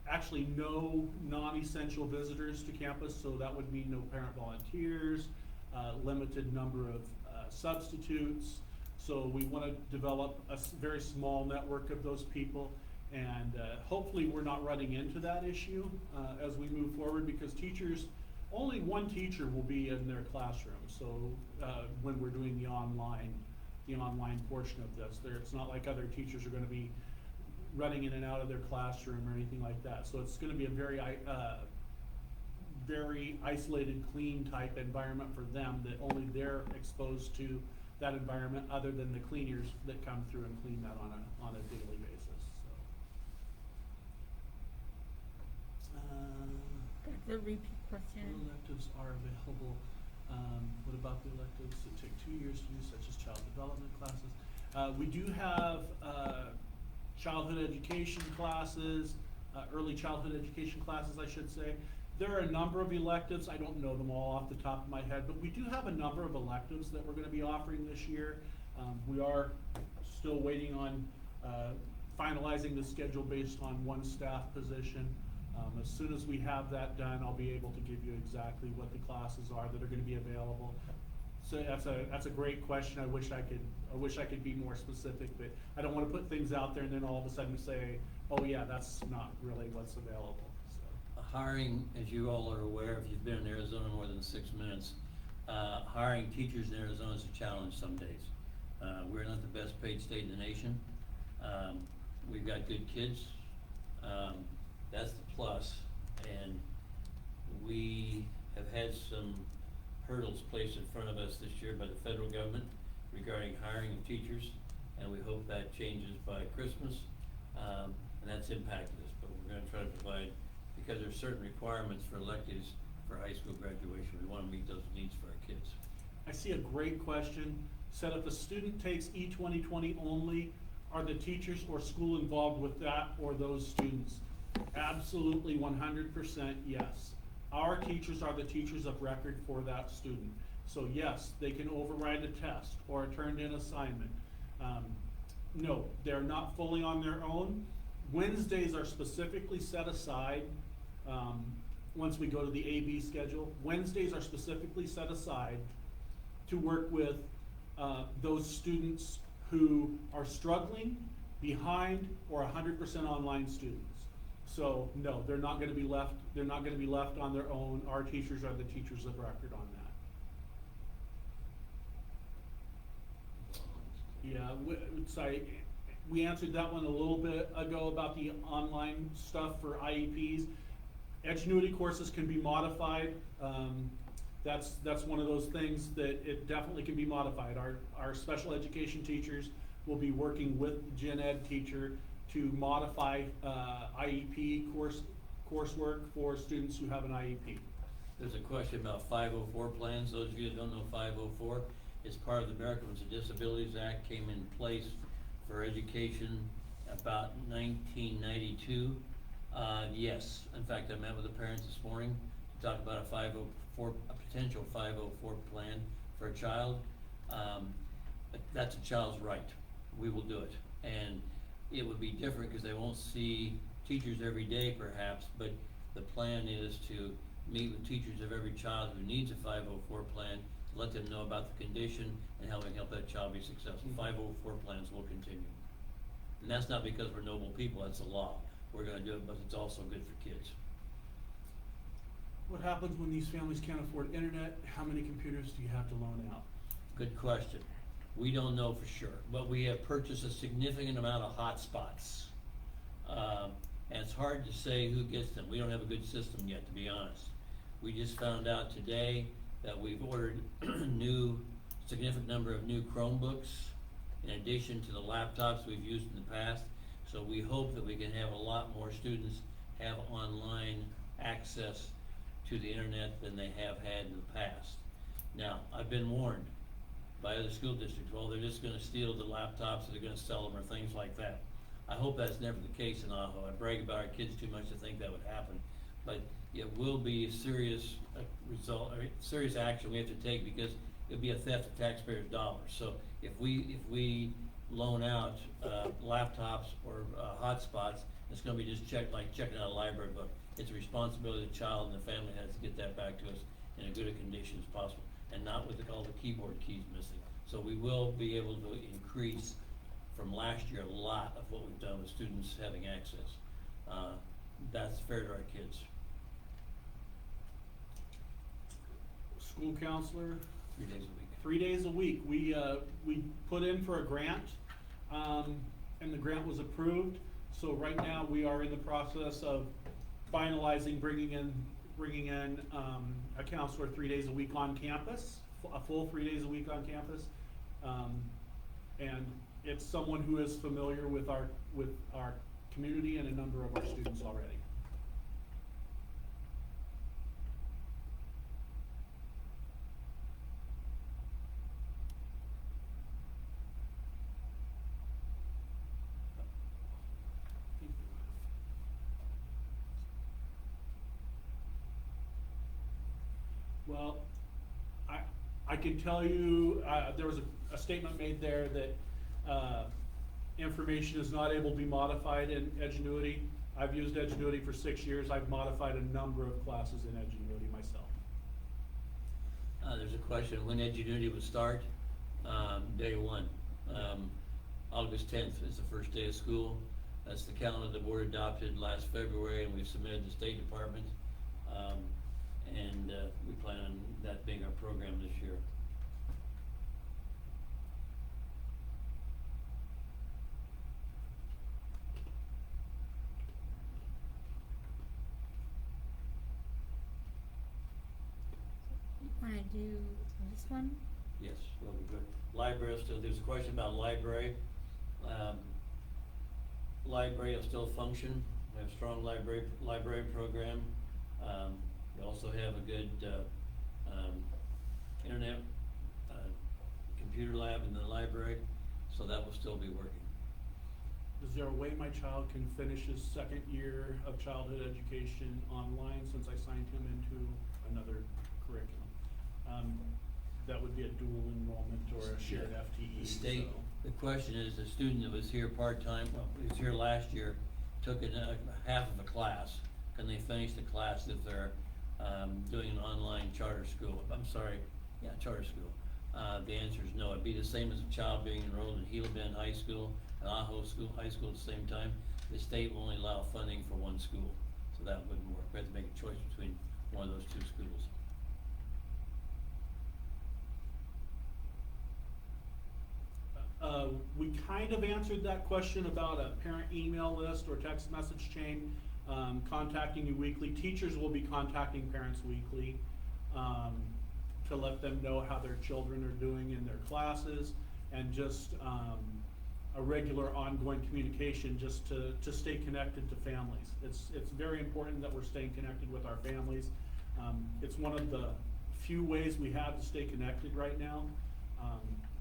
actually no non-essential visitors to campus, so that would mean no parent volunteers, limited number of substitutes. So we want to develop a very small network of those people, and hopefully we're not running into that issue as we move forward, because only one teacher will be in their classroom. So when we're doing the online portion of this, it's not like other teachers are going to be running in and out of their classroom or anything like that. So it's going to be a very isolated, clean type environment for them, that only they're exposed to that environment, other than the cleaners that come through and clean that on a daily basis. So The repeat question. electives are available. What about the electives that take 2 years to do, such as child development classes? We do have, childhood education classes, early childhood education classes, I should say. There are a number of electives, I don't know them all off the top of my head, but we do have a number of electives that we're gonna be offering this year. We are still waiting on, finalizing the schedule based on one staff position. As soon as we have that done, I'll be able to give you exactly what the classes are that are gonna be available. So that's a great question. I wish I could be more specific, but I don't wanna put things out there and then all of a sudden say, oh yeah, that's not really what's available, so. Hiring, as you all are aware, if you've been in Arizona more than 6 minutes, hiring teachers in Arizona is a challenge some days. We're not the best paid state in the nation. We've got good kids. That's the plus. And we have had some hurdles placed in front of us this year by the federal government regarding hiring of teachers, and we hope that changes by Christmas. And that's impacted us, but we're gonna try to provide, because there's certain requirements for electives for high school graduation. We wanna meet those needs for our kids. I see a great question. Said if a student takes E-2020 only, are the teachers or school involved with that or those students? Absolutely 100% yes. Our teachers are the teachers of record for that student. So yes, they can override a test or a turned in assignment. No, they're not fully on their own. Wednesdays are specifically set aside, once we go to the AB schedule. Wednesdays are specifically set aside to work with those students who are struggling, behind, or 100% online students. So no, they're not gonna be left on their own. Our teachers are the teachers of record on that. Yeah, we answered that one a little bit ago about the online stuff for IEPs. Edgenuity courses can be modified. That's one of those things that it definitely can be modified. Our special education teachers will be working with the gen ed teacher to modify IEP coursework for students who have an IEP. There's a question about 504 plans. Those of you that don't know 504, it's part of the Americans with Disabilities Act, came in place for education about 1992. Yes, in fact, I met with the parents this morning to talk about a potential 504 plan for a child. That's a child's right. We will do it. And it would be different because they won't see teachers every day perhaps, but the plan is to meet with teachers of every child who needs a 504 plan, to let them know about the condition and how we can help that child be successful. 504 plans will continue. And that's not because we're noble people, that's the law. We're gonna do it, but it's also good for kids. What happens when these families can't afford internet? How many computers do you have to loan out? Good question. We don't know for sure, but we have purchased a significant amount of hotspots. And it's hard to say who gets them. We don't have a good system yet, to be honest. We just found out today that we've ordered significant number of new Chromebooks in addition to the laptops we've used in the past. So we hope that we can have a lot more students have online access to the internet than they have had in the past. Now, I've been warned by other school districts, well, they're just gonna steal the laptops, or they're gonna sell them, or things like that. I hope that's never the case in Ajo. I brag about our kids too much to think that would happen. But it will be a serious serious action we have to take, because it'll be a theft of taxpayers' dollars. So if we loan out laptops or hotspots, it's gonna be just like checking out a library book. It's a responsibility of the child and the family has to get that back to us in as good a condition as possible, and not with all the keyboard keys missing. So we will be able to increase from last year a lot of what we've done with students having access. That's fair to our kids. School counselor, 3 days a week. 3 days a week. We put in for a grant, and the grant was approved. So right now, we are in the process of finalizing bringing in a counselor 3 days a week on campus, a full 3 days a week on campus. And it's someone who is familiar with our community and a number of our students already. Well, I can tell you, there was a statement made there that, information is not able to be modified in Edgenuity. I've used Edgenuity for 6 years. I've modified a number of classes in Edgenuity myself. There's a question, when Edgenuity would start? Day one. August 10th is the first day of school. That's the calendar the board adopted last February, and we've submitted to the State Department. We plan on that being our program this year. Wanna do this one? Yes, will be good. Library, still, there's a question about library. Library will still function. We have a strong library program. We also have a good, internet, computer lab in the library, so that will still be working. Is there a way my child can finish his second year of childhood education online since I signed him into another curriculum? That would be a dual enrollment or a shared FTE. The state, so- the question is, the student that was here part-time, well, he was here last year, took half of a class. Can they finish the class if they're, doing an online charter school? Charter school. The answer is no. It'd be the same as a child being enrolled in Gila Bend High School and Ajo High School at the same time. The state will only allow funding for one school, so that wouldn't work. We have to make a choice between one of those two schools. We kind of answered that question about a parent email list or text message chain, contacting you weekly. Teachers will be contacting parents weekly, to let them know how their children are doing in their classes, and just, a regular ongoing communication just to stay connected to families. It's very important that we're staying connected with our families. It's one of the few ways we have to stay connected right now.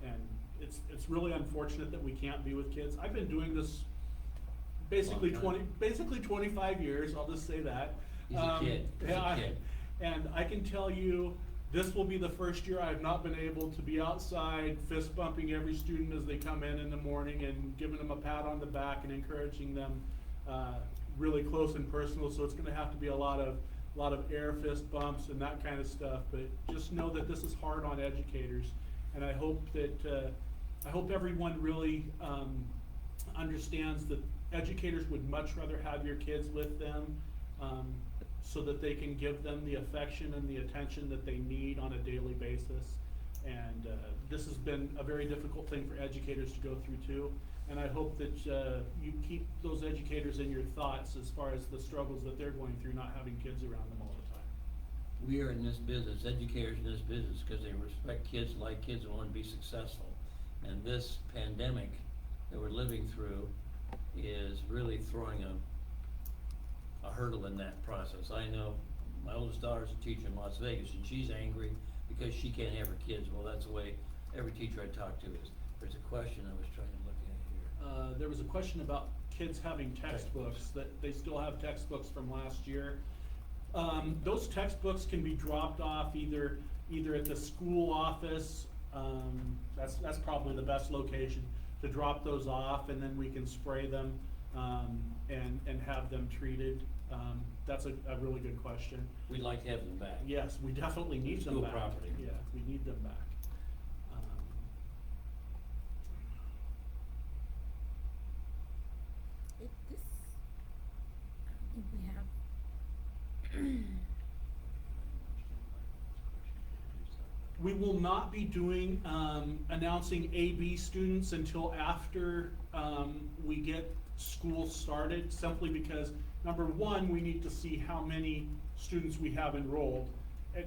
And it's really unfortunate that we can't be with kids. I've been doing this basically Long time. 25 years, I'll just say that. He's a kid. He's a Yeah, kid. and I can tell you, this will be the first year I've not been able to be outside fist bumping every student as they come in the morning and giving them a pat on the back and encouraging them, really close and personal. So it's gonna have to be a lot of air fist bumps and that kind of stuff. But just know that this is hard on educators, and I hope that, I hope everyone really, understands that educators would much rather have your kids with them, so that they can give them the affection and the attention that they need on a daily basis. And this has been a very difficult thing for educators to go through too. And I hope that you keep those educators in your thoughts as far as the struggles that they're going through, not having kids around them all the time. We are in this business, educators in this business, because they respect kids, like kids, and want to be successful. And this pandemic that we're living through is really throwing a hurdle in that process. I know my oldest daughter's a teacher in Las Vegas, and she's angry because she can't have her kids. Well, that's the way every teacher I talk to is. There's a question I was trying to look at here. There was a question about kids having textbooks, that they still have textbooks from last year. Those textbooks can be dropped off either at the school office, that's probably the best location to drop those off, and then we can spray them, and have them treated. That's a really good question. We'd like to have them back. Yes, we definitely need them School back. property. Yeah, we need them back. This, I don't think we have. We will not be doing, announcing AB students until after, we get school started, simply because, number one, we need to see how many students we have enrolled. And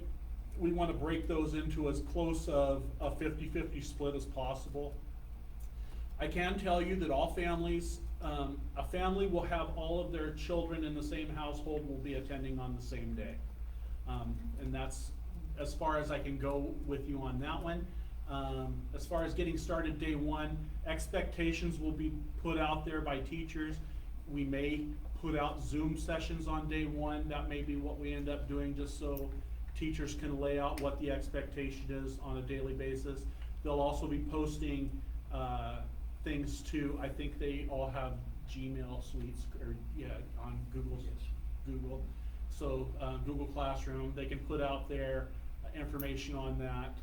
we wanna break those into as close of a 50-50 split as possible. I can tell you that all families, a family will have all of their children in the same household, will be attending on the same day. And that's as far as I can go with you on that one. As far as getting started day one, expectations will be put out there by teachers. We may put out Zoom sessions on day one. That may be what we end up doing, just so teachers can lay out what the expectation is on a daily basis. They'll also be posting, things to, I think they all have Gmail suites, or, yeah, on Google. So, Google Classroom, they can put out their information on that.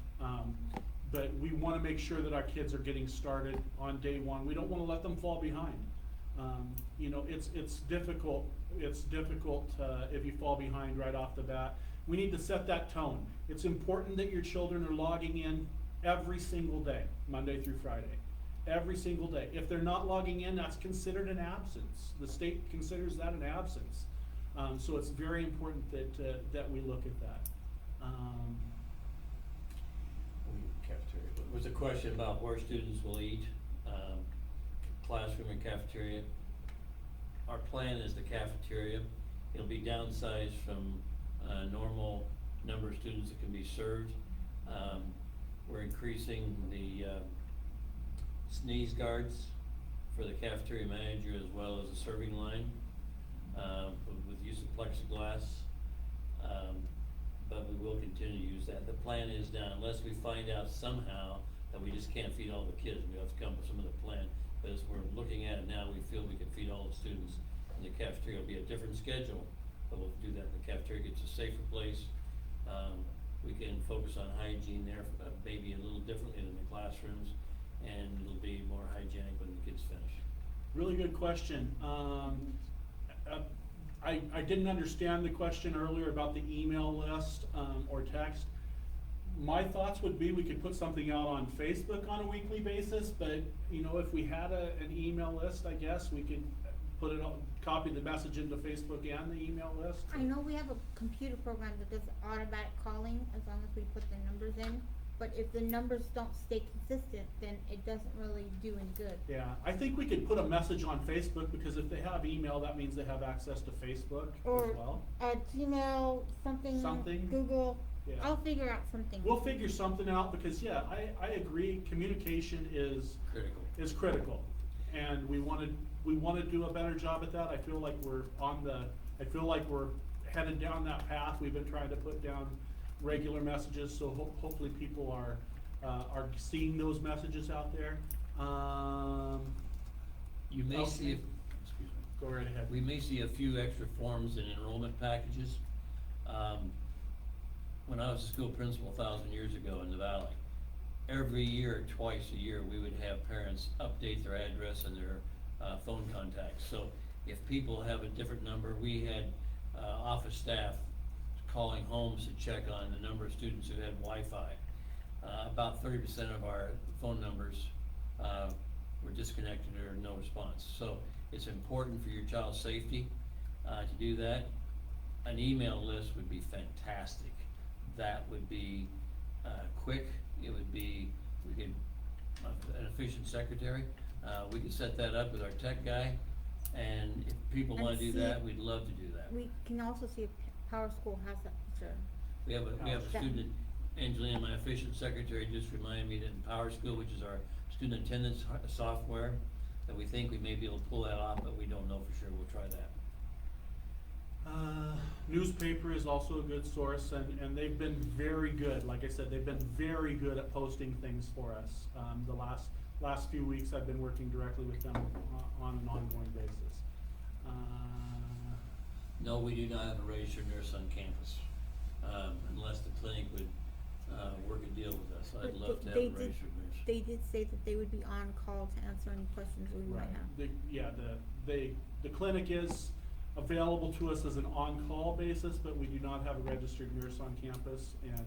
But we wanna make sure that our kids are getting started on day one. We don't wanna let them fall behind. You know, it's difficult, if you fall behind right off the bat. We need to set that tone. It's important that your children are logging in every single day, Monday through Friday. Every single day. If they're not logging in, that's considered an absence. The state considers that an absence. So it's very important that we look at that. Cafeteria. There was a question about where students will eat, classroom and cafeteria. Our plan is the cafeteria. It'll be downsized from normal number of students that can be served. We're increasing the sneeze guards for the cafeteria manager as well as the serving line, with use of plexiglass. But we will continue to use that. The plan is now, unless we find out somehow that we just can't feed all the kids, we have to come up with some other plan. But as we're looking at it now, we feel we can feed all the students in the cafeteria. It'll be a different schedule, but we'll do that. The cafeteria gets a safer place. We can focus on hygiene there, maybe a little differently than the classrooms, and it'll be more hygienic when the kids finish. Really good question. I didn't understand the question earlier about the email list, or text. My thoughts would be we could put something out on Facebook on a weekly basis, but, you know, if we had an email list, I guess, we could put it on, copy the message into Facebook and the email list. I know we have a computer program that does automatic calling as long as we put the numbers in, but if the numbers don't stay consistent, then it doesn't really do any good. Yeah, I think we could put a message on Facebook, because if they have email, that means they have access to Facebook Or as well. Gmail, something, Google, Yeah. I'll figure out something. We'll figure something out, because, yeah, I agree, communication is critical. And we wanna do a better job at that. I feel like we're headed down that path. We've been trying to put down regular messages, so hopefully people are seeing those messages out there. You may Okay. see, excuse me. Go right ahead. We may see a few extra forms and enrollment packages. When I was a school principal 1,000 years ago in the Valley, every year, twice a year, we would have parents update their address and their phone contacts. So if people have a different number, we had office staff calling homes to check on the number of students who had Wi-Fi. About 30% of our phone numbers were disconnected or no response. So it's important for your child's safety to do that. An email list would be fantastic. That would be quick. It would be, an efficient secretary. We could set that up with our tech guy, and if people wanna do that, we'd love to do that. We can also see if Power School has that feature. We have a student, Angelina, my efficient secretary, just reminded me that in Power School, which is our student attendance software, that we think we may be able to pull that off, but we don't know for sure. We'll try that. Newspaper is also a good source, and they've been very good. Like I said, they've been very good at posting things for us. The last few weeks, I've been working directly with them on an ongoing basis. No, we do not have a registered nurse on campus, unless the clinic would work a deal with us. I'd But love to have they a did- registered nurse. They did say that they would be on call to answer any questions we might have. The clinic is available to us as an on-call basis, but we do not have a registered nurse on campus. And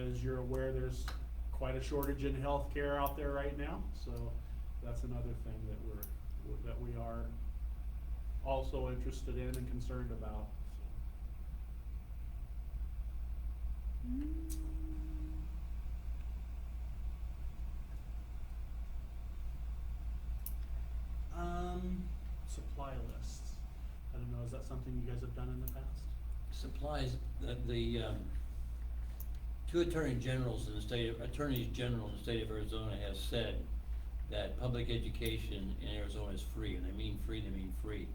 as you're aware, there's quite a shortage in healthcare out there right now, so that's another thing that we are also interested in and concerned about. Supply lists. I don't know, is that something you guys have done in the past? Supplies, the two attorneys general in the state of Arizona have said that public education in Arizona is free, and they mean free.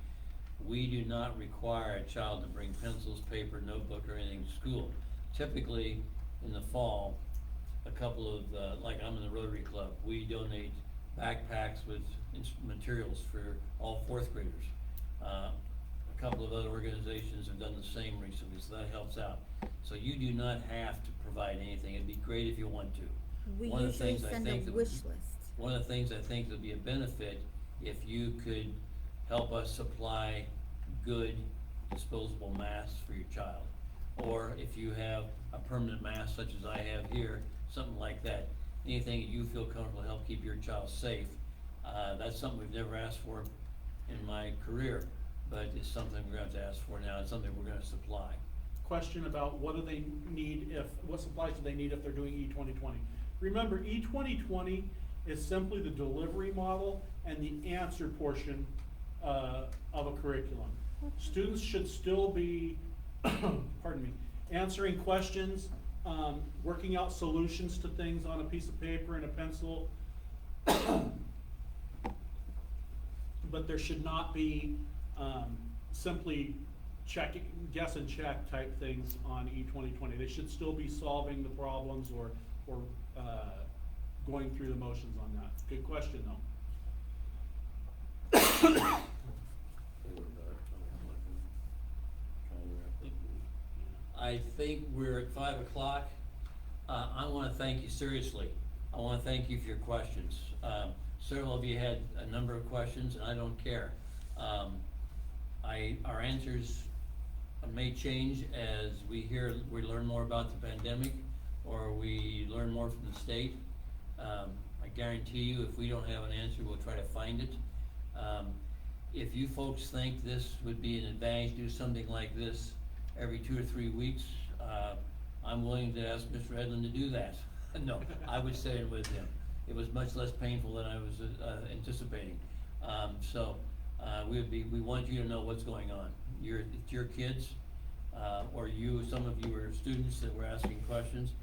We do not require a child to bring pencils, paper, notebook, or anything to school. typically in the fall, a couple of, like I'm in the Rotary Club, we donate backpacks with materials for all fourth graders. A couple of other organizations have done the same recently, so that helps out. So you do not have to provide anything, it'd be great if you want to. We One of the usually things I send a think that- wish list. One of the things I think would be a benefit, if you could help us supply good disposable masks for your child. Or if you have a permanent mask such as I have here, something like that, anything that you feel comfortable to help keep your child safe. That's something we've never asked for in my career, but it's something we're gonna have to ask for now, it's something we're gonna supply. Question about what do they need what supplies do they need if they're doing E2020? Remember, E2020 is simply the delivery model and the answer portion, of a curriculum. Students should still be, pardon me, answering questions, working out solutions to things on a piece of paper and a pencil. But there should not be, simply checking, guess and check type things on E2020. They should still be solving the problems or going through the motions on that. Good question, though. I think we're at 5 o'clock. I wanna thank you seriously. I wanna thank you for your questions. Several of you had a number of questions, and I don't care. Our answers may change as we learn more about the pandemic, or we learn more from the state. I guarantee you, if we don't have an answer, we'll try to find it. If you folks think this would be an advantage, do something like this every 2 or 3 weeks, I'm willing to ask Mr. Edlin to do that. No, I would stay in with him. It was much less painful than I was anticipating. We want you to know what's going on. It's your kids, or some of you are students that were asking questions.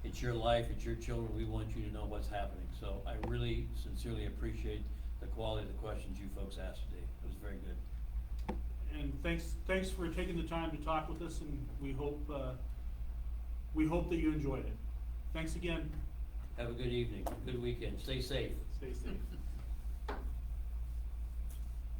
It's your life, it's your children, we want you to know what's happening. So I really sincerely appreciate the quality of the questions you folks asked today. It was very good. And thanks for taking the time to talk with us, and we hope that you enjoyed it. Thanks again. Have a good evening, good weekend, stay safe. Stay safe.